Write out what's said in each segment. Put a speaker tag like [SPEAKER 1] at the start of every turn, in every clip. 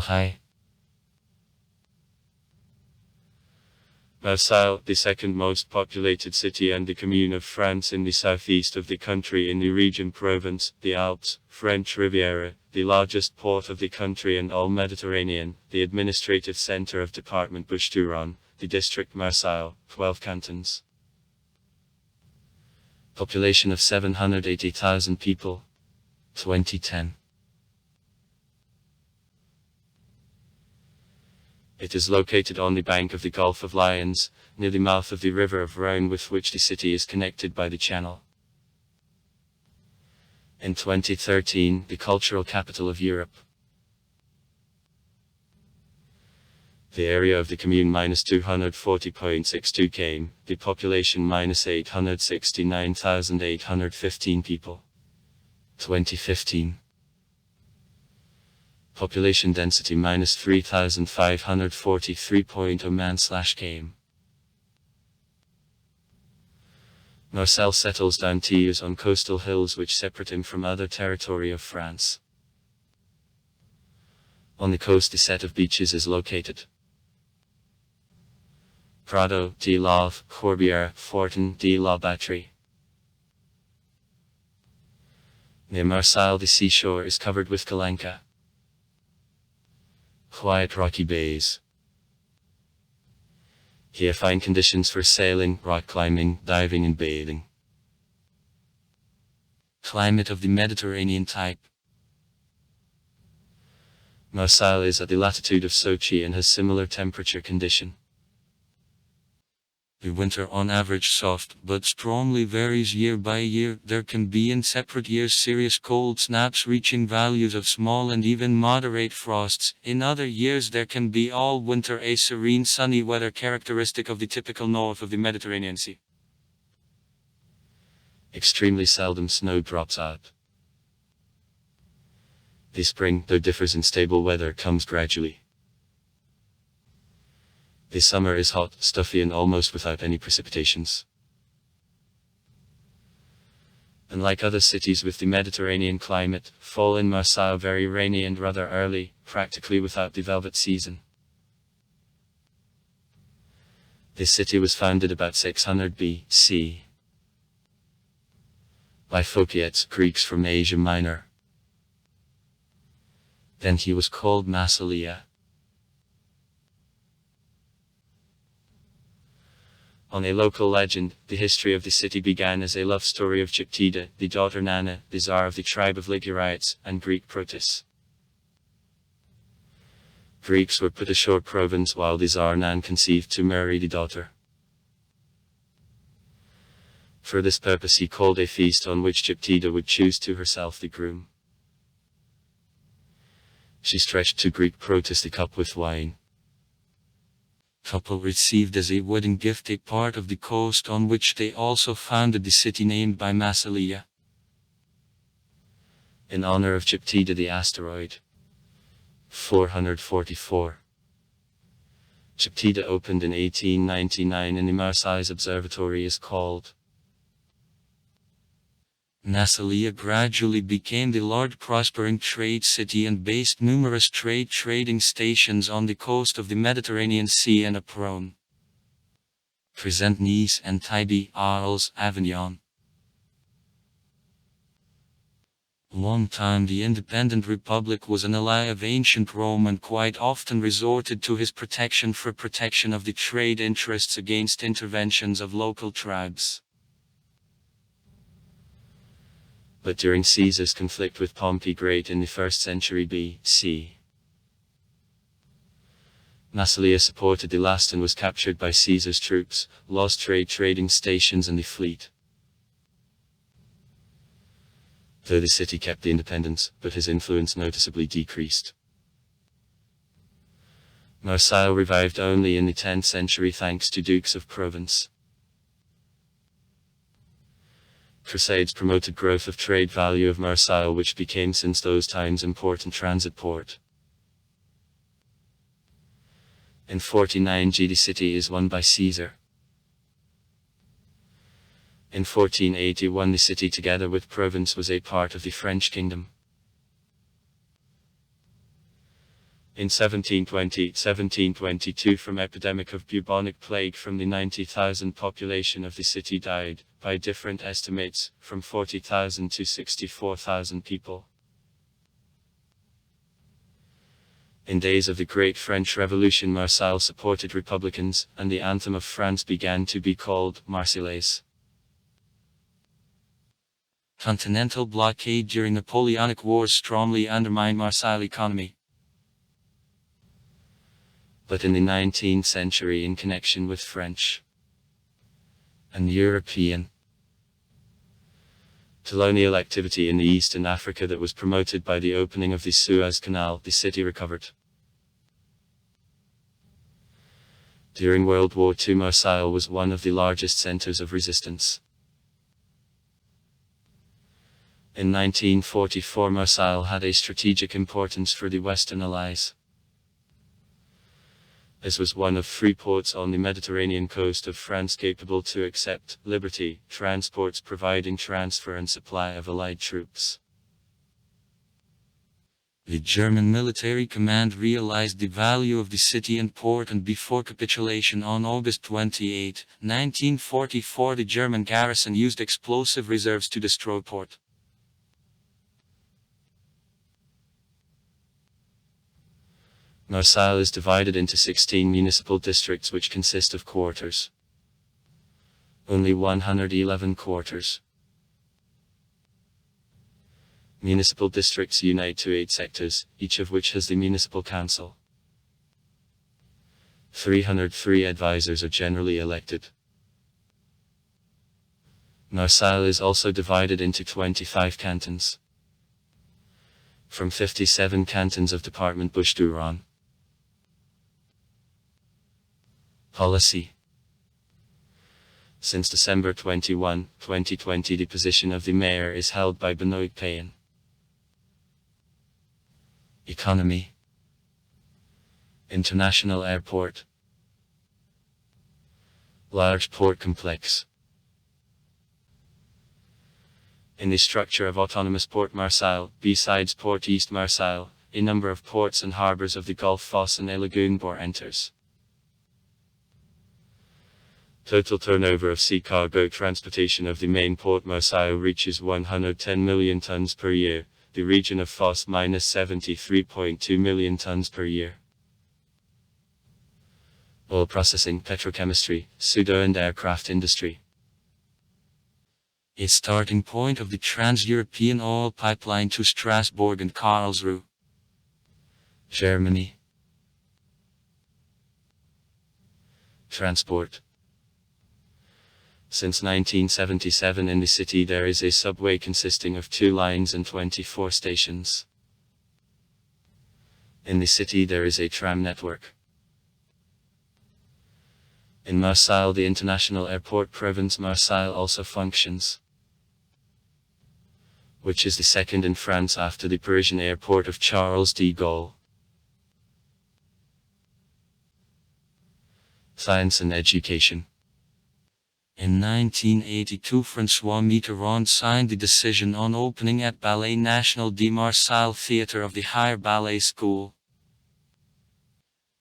[SPEAKER 1] Hi. Marseille, the second most populated city and the commune of France in the southeast of the country in the region Provence, the Alps, French Riviera, the largest port of the country and all Mediterranean, the administrative center of department Bouches-du-Rhône, the district Marseille, 12 cantons. Population of 780,000 people. 2010. It is located on the bank of the Gulf of Lions, near the mouth of the river of Rhône with which the city is connected by the channel. In 2013, the cultural capital of Europe. The area of the commune -240.62 km, the population -869,815 people. 2015. Population density -3,543.0 man/km. Marseille settles down to use on coastal hills which separate him from other territory of France. On the coast the set of beaches is located. Prado de l'Ave, Corbière, Fortin de la Batterie. Near Marseille the seashore is covered with calanca. Quiet rocky bays. Here fine conditions for sailing, rock climbing, diving and bathing. Climate of the Mediterranean type. Marseille is at the latitude of Sochi and has similar temperature condition. The winter on average soft, but strongly varies year by year. There can be in separate years serious cold snaps reaching values of small and even moderate frosts. In other years there can be all winter a serene sunny weather characteristic of the typical north of the Mediterranean Sea. Extremely seldom snow drops out. The spring, though differs in stable weather, comes gradually. The summer is hot, stuffy and almost without any precipitations. Unlike other cities with the Mediterranean climate, fall in Marseille very rainy and rather early, practically without the velvet season. This city was founded about 600 BC by Phociates, Greeks from Asia Minor. Then he was called Massalia. On a local legend, the history of the city began as a love story of Gyptida, the daughter Nana, the czar of the tribe of Ligurites, and Greek Protus. Greeks were put ashore Provence while the czar Nan conceived to marry the daughter. For this purpose he called a feast on which Gyptida would choose to herself the groom. She stretched to Greek Protus the cup with wine. Couple received as a wedding gift a part of the coast on which they also founded the city named by Massalia, in honor of Gyptida the asteroid. 444. Gyptida opened in 1899 and the Marseille Observatory is called. Massalia gradually became the large prospering trade city and based numerous trading stations on the coast of the Mediterranean Sea and Apron. Present Nice and Tibes, Arles, Avignon. Long time the independent republic was an ally of ancient Rome and quite often resorted to his protection for protection of the trade interests against interventions of local tribes. But during Caesar's conflict with Pompey Great in the 1st century BC, Massalia supported the last and was captured by Caesar's troops, lost trading stations and the fleet. Though the city kept the independence, but his influence noticeably decreased. Marseille revived only in the 10th century thanks to Dukes of Provence. Crusades promoted growth of trade value of Marseille, which became since those times important transit port. In 49 the city is won by Caesar. In 1481 the city together with Provence was a part of the French kingdom. In 1722 from epidemic of bubonic plague from the 90,000 population of the city died, by different estimates, from 40,000 to 64,000 people. In days of the Great French Revolution, Marseille supported Republicans, and the anthem of France began to be called Marseillaise. Continental blockade during Napoleonic Wars strongly undermined Marseille economy. But in the 19th century, in connection with French and European colonial activity in the Eastern Africa that was promoted by the opening of the Suez Canal, the city recovered. During World War II, Marseille was one of the largest centers of resistance. In 1944, Marseille had a strategic importance for the Western Allies. This was one of three ports on the Mediterranean coast of France capable to accept liberty transports providing transfer and supply of Allied troops. The German military command realized the value of the city and port, and before capitulation on August 28, 1944, the German garrison used explosive reserves to destroy port. Marseille is divided into 16 municipal districts which consist of quarters. Only 111 quarters. Municipal districts unite to 8 sectors, each of which has the municipal council. 303 advisors are generally elected. Marseille is also divided into 25 cantons, from 57 cantons of Department Bouches-du-Rhône. Policy. Since December 21, 2020, the position of the mayor is held by Benoit Payen. Economy. International airport. Large port complex. In the structure of autonomous Port Marseille, besides Port East Marseille, a number of ports and harbours of the Gulf Fosse and a lagoon port enters. Total turnover of sea cargo transportation of the main port Marseille reaches 110 million tons per year, the region of Fosse minus 73.2 million tons per year. Oil processing, petrochemistry, pseudo and aircraft industry. A starting point of the Trans-European oil pipeline to Strasbourg and Karlsruhe. Germany. Transport. Since 1977 in the city there is a subway consisting of 2 lines and 24 stations. In the city there is a tram network. In Marseille, the international airport Province Marseille also functions, which is the second in France after the Parisian airport of Charles de Gaulle. Science and education. In 1982, François Mitterrand signed the decision on opening at Ballet National de Marseille Theatre of the Higher Ballet School.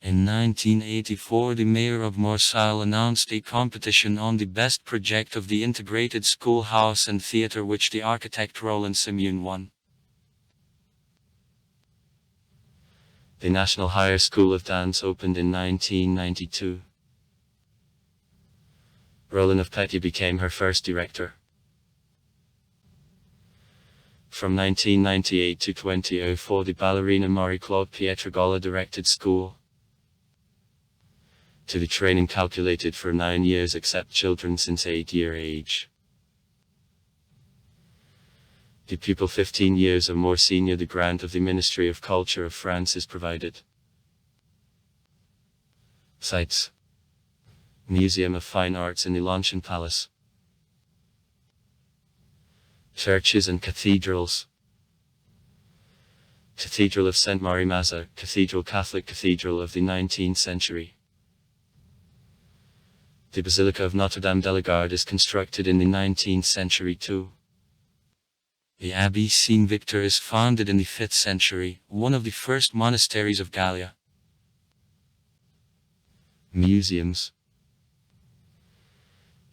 [SPEAKER 1] In 1984, the mayor of Marseille announced a competition on the best project of the integrated schoolhouse and theatre, which the architect Roland Simeon won. The National Higher School of Dance opened in 1992. Roland of Petit became her first director. From 1998 to 2004, the ballerina Marie-Claude Pietragola directed school. To the training calculated for 9 years except children since 8-year age. The pupil 15 years or more senior, the grant of the Ministry of Culture of France is provided. Sites. Museum of Fine Arts in the Longchamp Palace. Churches and cathedrals. Cathedral of Saint Marie-Mazur, Cathedral Catholic Cathedral of the 19th century. The Basilica of Notre-Dame de la Garde is constructed in the 19th century too.
[SPEAKER 2] The Abbey Saint Victor is founded in the 5th century, one of the first monasteries of Gallia.
[SPEAKER 1] Museums.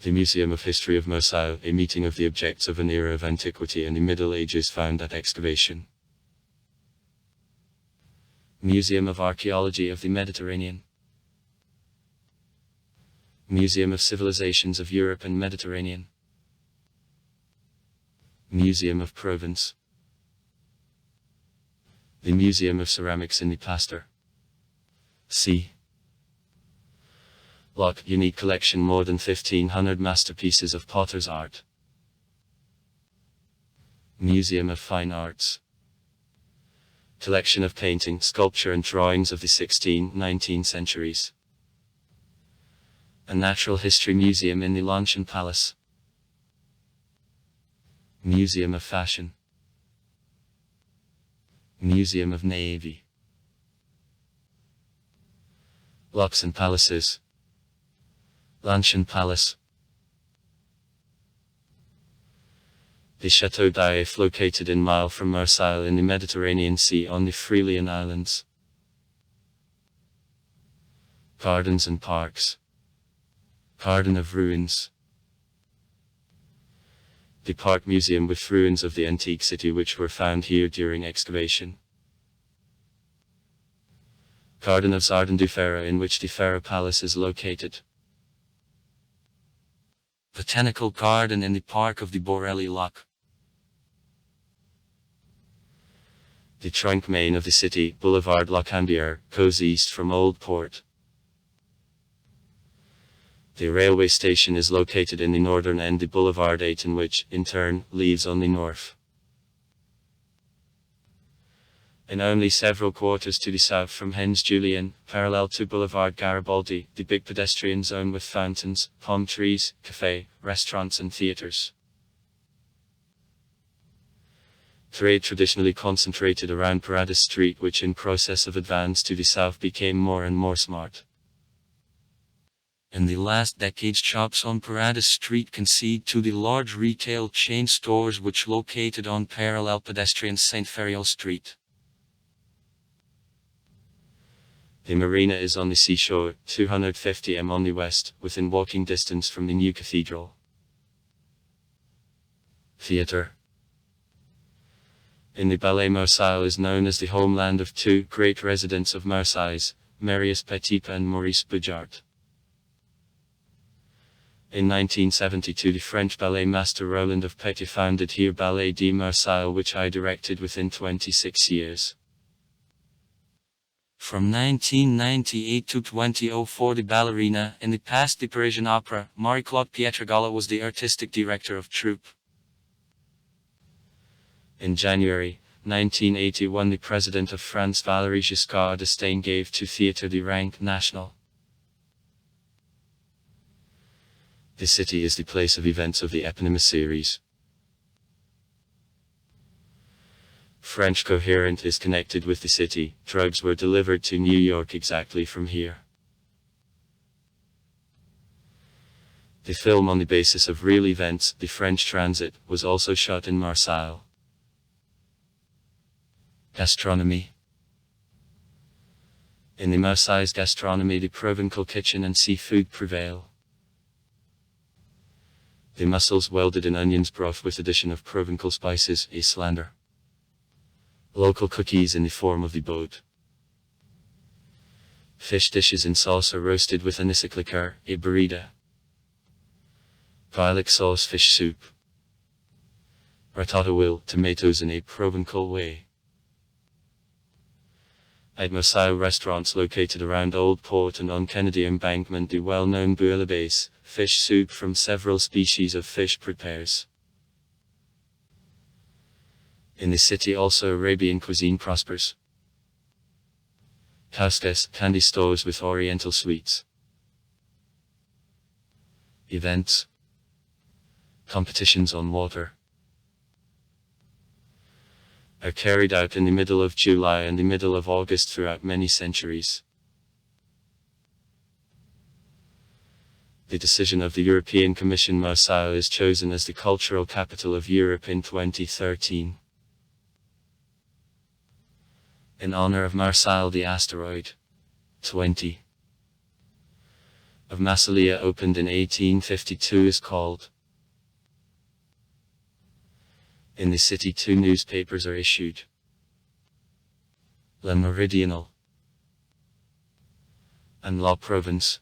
[SPEAKER 1] The Museum of History of Marseille, a meeting of the objects of an era of antiquity and the Middle Ages found at excavation. Museum of Archaeology of the Mediterranean. Museum of Civilizations of Europe and Mediterranean. Museum of Provence. The Museum of Ceramics in the Pasteur. C. Lock, unique collection, more than 1,500 masterpieces of potter's art. Museum of Fine Arts. Collection of painting, sculpture and drawings of the 16th, 19th centuries. A Natural History Museum in the Longchamp Palace. Museum of Fashion. Museum of Navy. Locks and Palaces. Longchamp Palace. The Château d'If, located in mile from Marseille in the Mediterranean Sea on the Frelian Islands. Gardens and Parks. Garden of Ruins. The Park Museum with ruins of the antique city which were found here during excavation. Garden of Jardin du Pharaon, in which the Pharaoh Palace is located. Botanical Garden in the Park of the Borelli Loch. The trunk main of the city, Boulevard Lochambier, goes east from Old Port. The railway station is located in the northern end, the Boulevard Eighton, which, in turn, leads on the north. In only several quarters to the south from Hens Julien, parallel to Boulevard Garibaldi, the big pedestrian zone with fountains, palm trees, cafe, restaurants and theaters. Trade traditionally concentrated around Paradis Street, which in process of advance to the south became more and more smart. In the last decades, shops on Paradis Street concede to the large retail chain stores which located on parallel pedestrian Saint Feriol Street. The marina is on the seashore, 250 m on the west, within walking distance from the new cathedral. Theatre. In the Palais Marseille is known as the homeland of two great residents of Marseille, Marius Petipa and Maurice Bujart. In 1972 the French ballet master Roland of Petit founded here Ballet de Marseille, which I directed within 26 years. From 1998 to 2004 the ballerina, in the past the Parisian Opera, Marie-Claude Pietragala was the artistic director of troupe. In January 1981 the President of France Valéry Giscard d'Estaing gave to theatre the rank national. The city is the place of events of the eponymous series. French Coherent is connected with the city. Drugs were delivered to New York exactly from here. The film, on the basis of real events, The French Transit, was also shot in Marseille. Gastronomy. In the Marseille's gastronomy, the Provençal kitchen and seafood prevail. The mussels welded in onions broth with addition of Provençal spices, a slander. Local cookies in the form of the boat. Fish dishes in sauce are roasted with anissac liqueur, a burrito. Garlic sauce fish soup. Ratatouille, tomatoes in a Provençal way. At Marseille, restaurants located around Old Port and on Kennedy Embankment, the well-known bouillabaisse, fish soup from several species of fish prepares. In the city also Arabian cuisine prospers. Couscous, candy stores with oriental sweets. Events. Competitions on water are carried out in the middle of July and the middle of August throughout many centuries. The decision of the European Commission. Marseille is chosen as the cultural capital of Europe in 2013. In honor of Marseille, the asteroid 20 of Massalia, opened in 1852, is called. In the city, 2 newspapers are issued: Le Meridional and La Province.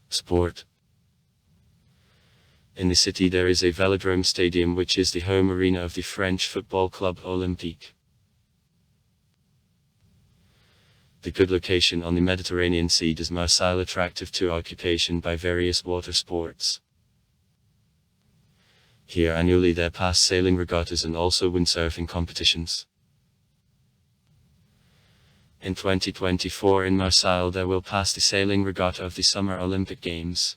[SPEAKER 1] Sport. In the city there is a velodrome stadium, which is the home arena of the French football club Olympique. The good location on the Mediterranean Sea does Marseille attractive to occupation by various water sports. Here annually there pass sailing regattas and also windsurfing competitions. In 2024 in Marseille there will pass the sailing regatta of the Summer Olympic Games.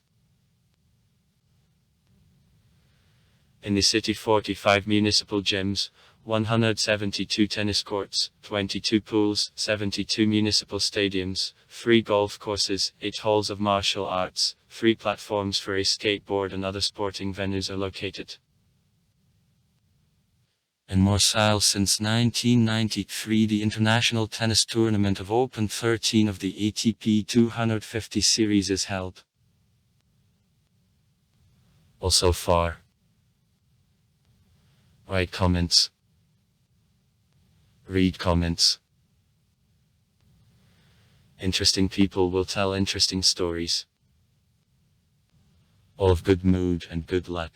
[SPEAKER 1] In the city, 45 municipal gyms, 172 tennis courts, 22 pools, 72 municipal stadiums, 3 golf courses, 8 halls of martial arts, 3 platforms for a skateboard and other sporting venues are located.
[SPEAKER 2] In Marseille since 1993, the international tennis tournament of Open 13 of the ATP 250 series is held.
[SPEAKER 1] Also far. Write comments. Read comments. Interesting people will tell interesting stories. All of good mood and good luck.